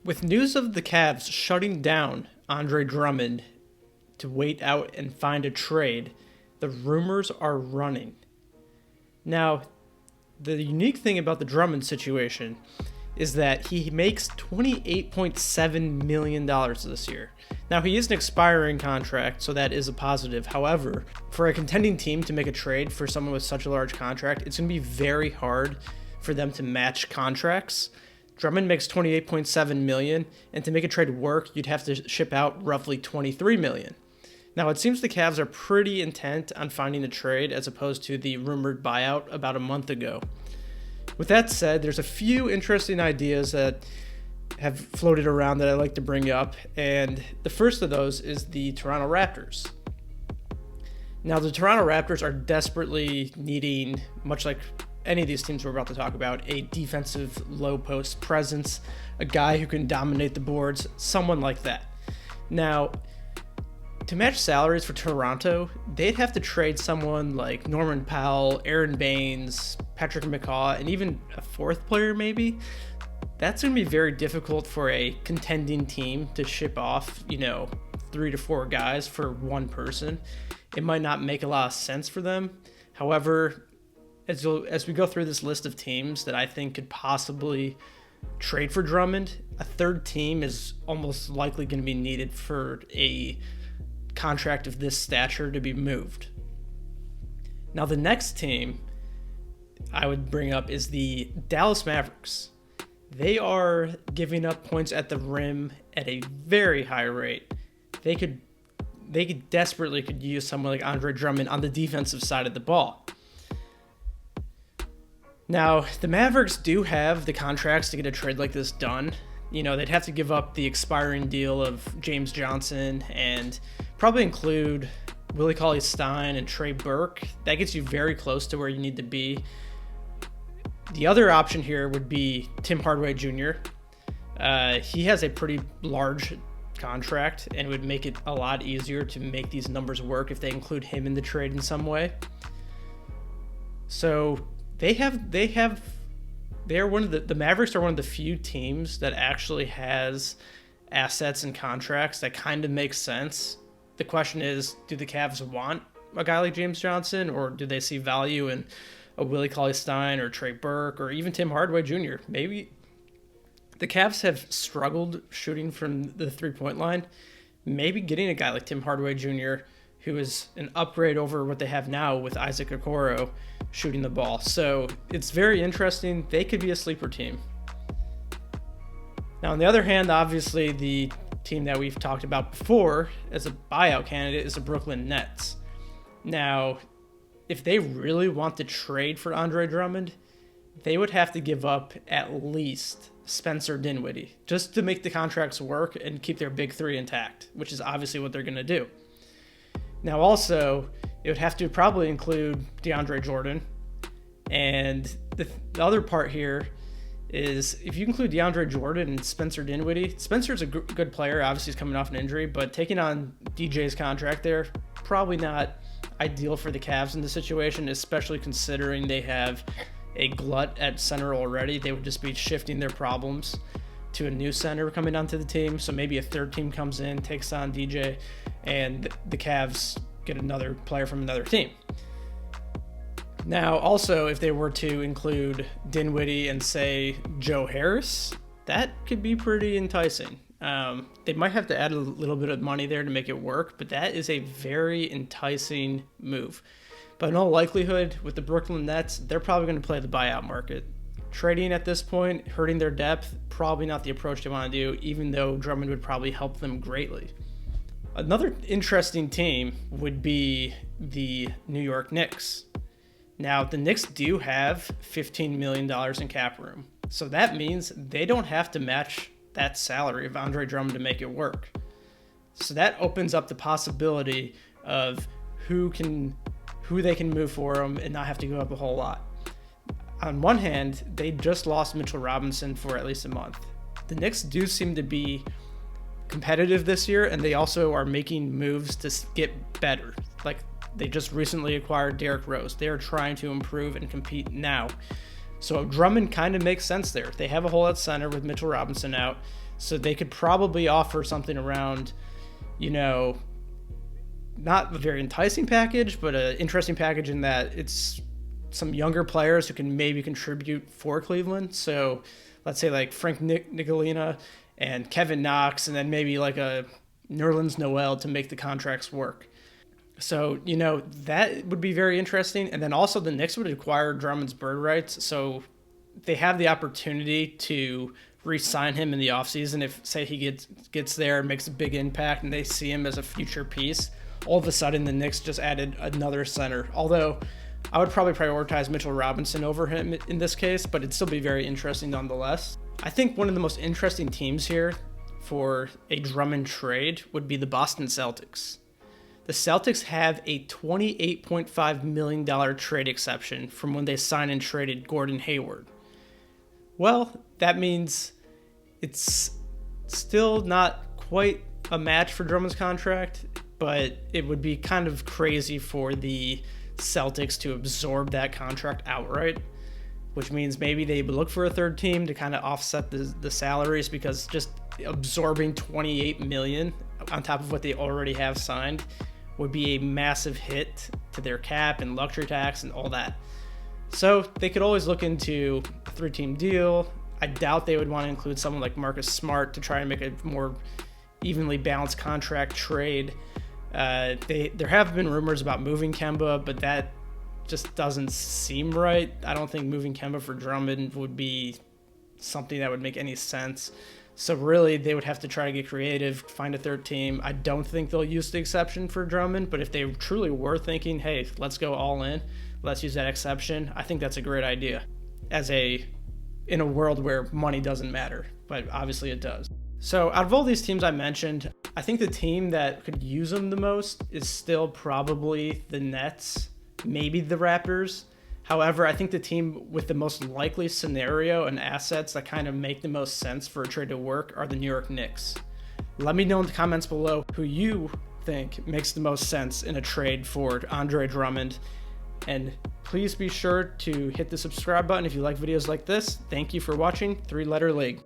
With news of the Cavs shutting down Andre Drummond to wait out and find a trade, the rumors are running. Now, the unique thing about the Drummond situation is that he makes $28.7 million this year. Now, he is an expiring contract, so that is a positive. However, for a contending team to make a trade for someone with such a large contract, it's going to be very hard for them to match contracts. Drummond makes $28.7 million, and to make a trade work, you'd have to ship out roughly $23 million. Now, it seems the Cavs are pretty intent on finding a trade as opposed to the rumored buyout about a month ago. With that said, there's a few interesting ideas that have floated around that I'd like to bring up, and the first of those is the Toronto Raptors. Now, the Toronto Raptors are desperately needing, much like any of these teams we're about to talk about, a defensive low post presence, a guy who can dominate the boards, someone like that. Now, to match salaries for Toronto, they'd have to trade someone like Norman Powell, Aaron Baines, Patrick McCaw, and even a fourth player maybe. That's going to be very difficult for a contending team to ship off, 3 to 4 guys for one person. It might not make a lot of sense for them. However, as we go through this list of teams that I think could possibly trade for Drummond, a third team is almost likely going to be needed for a contract of this stature to be moved. Now, the next team I would bring up is the Dallas Mavericks. They are giving up points at the rim at a very high rate. They could desperately use someone like Andre Drummond on the defensive side of the ball. Now, the Mavericks do have the contracts to get a trade like this done. They'd have to give up the expiring deal of James Johnson and probably include Willie Cauley-Stein and Trey Burke. That gets you very close to where you need to be. The other option here would be Tim Hardaway Jr. He has a pretty large contract and would make it a lot easier to make these numbers work if they include him in the trade in some way. So the Mavericks are one of the few teams that actually has assets and contracts that kind of make sense. The question is, do the Cavs want a guy like James Johnson, or do they see value in a Willie Cauley-Stein or Trey Burke or even Tim Hardaway Jr.? Maybe the Cavs have struggled shooting from the three-point line. Maybe getting a guy like Tim Hardaway Jr., who is an upgrade over what they have now with Isaac Okoro shooting the ball. So it's very interesting. They could be a sleeper team. Now, on the other hand, obviously the team that we've talked about before as a buyout candidate is the Brooklyn Nets. Now, if they really want to trade for Andre Drummond, they would have to give up at least Spencer Dinwiddie just to make the contracts work and keep their big three intact, which is obviously what they're going to do. Now, also, it would have to probably include DeAndre Jordan. And the other part here is if you include DeAndre Jordan and Spencer Dinwiddie, Spencer's a good player. Obviously, he's coming off an injury, but taking on DJ's contract there, probably not ideal for the Cavs in this situation, especially considering they have a glut at center already. They would just be shifting their problems to a new center coming onto the team. So maybe a third team comes in, takes on DJ, and the Cavs get another player from another team. Now, also, if they were to include Dinwiddie and, say, Joe Harris, that could be pretty enticing. They might have to add a little bit of money there to make it work, but that is a very enticing move. But in all likelihood, with the Brooklyn Nets, they're probably going to play the buyout market. Trading at this point, hurting their depth, probably not the approach they want to do, even though Drummond would probably help them greatly. Another interesting team would be the New York Knicks. Now, the Knicks do have $15 million in cap room, so that means they don't have to match that salary of Andre Drummond to make it work. So that opens up the possibility of who they can move for him and not have to give up a whole lot. On one hand, they just lost Mitchell Robinson for at least a month. The Knicks do seem to be competitive this year, and they also are making moves to get better. Like, they just recently acquired Derrick Rose. They are trying to improve and compete now. So Drummond kind of makes sense there. They have a hole at center with Mitchell Robinson out, so they could probably offer something around, not a very enticing package, but an interesting package in that it's some younger players who can maybe contribute for Cleveland. So let's say like Frank Nicolina and Kevin Knox, and then maybe like a Nerlens Noel to make the contracts work. So, that would be very interesting. And then also the Knicks would acquire Drummond's bird rights. So they have the opportunity to re-sign him in the offseason if, say, he gets there and makes a big impact and they see him as a future piece. All of a sudden, the Knicks just added another center. Although I would probably prioritize Mitchell Robinson over him in this case, but it'd still be very interesting nonetheless. I think one of the most interesting teams here for a Drummond trade would be the Boston Celtics. The Celtics have a $28.5 million trade exception from when they signed and traded Gordon Hayward. Well, that means it's still not quite a match for Drummond's contract, but it would be kind of crazy for the Celtics to absorb that contract outright, which means maybe they would look for a third team to kind of offset the salaries, because just absorbing $28 million on top of what they already have signed would be a massive hit to their cap and luxury tax and all that. So they could always look into a 3-team deal. I doubt they would want to include someone like Marcus Smart to try and make a more evenly balanced contract trade. There have been rumors about moving Kemba, but that just doesn't seem right. I don't think moving Kemba for Drummond would be something that would make any sense. So really, they would have to try to get creative, find a third team. I don't think they'll use the exception for Drummond, but if they truly were thinking, hey, let's go all in, let's use that exception, I think that's a great idea in a world where money doesn't matter, but obviously it does. So out of all these teams I mentioned, I think the team that could use them the most is still probably the Nets, maybe the Raptors. However, I think the team with the most likely scenario and assets that kind of make the most sense for a trade to work are the New York Knicks. Let me know in the comments below who you think makes the most sense in a trade for Andre Drummond. And please be sure to hit the subscribe button if you like videos like this. Thank you for watching 3 Letter League.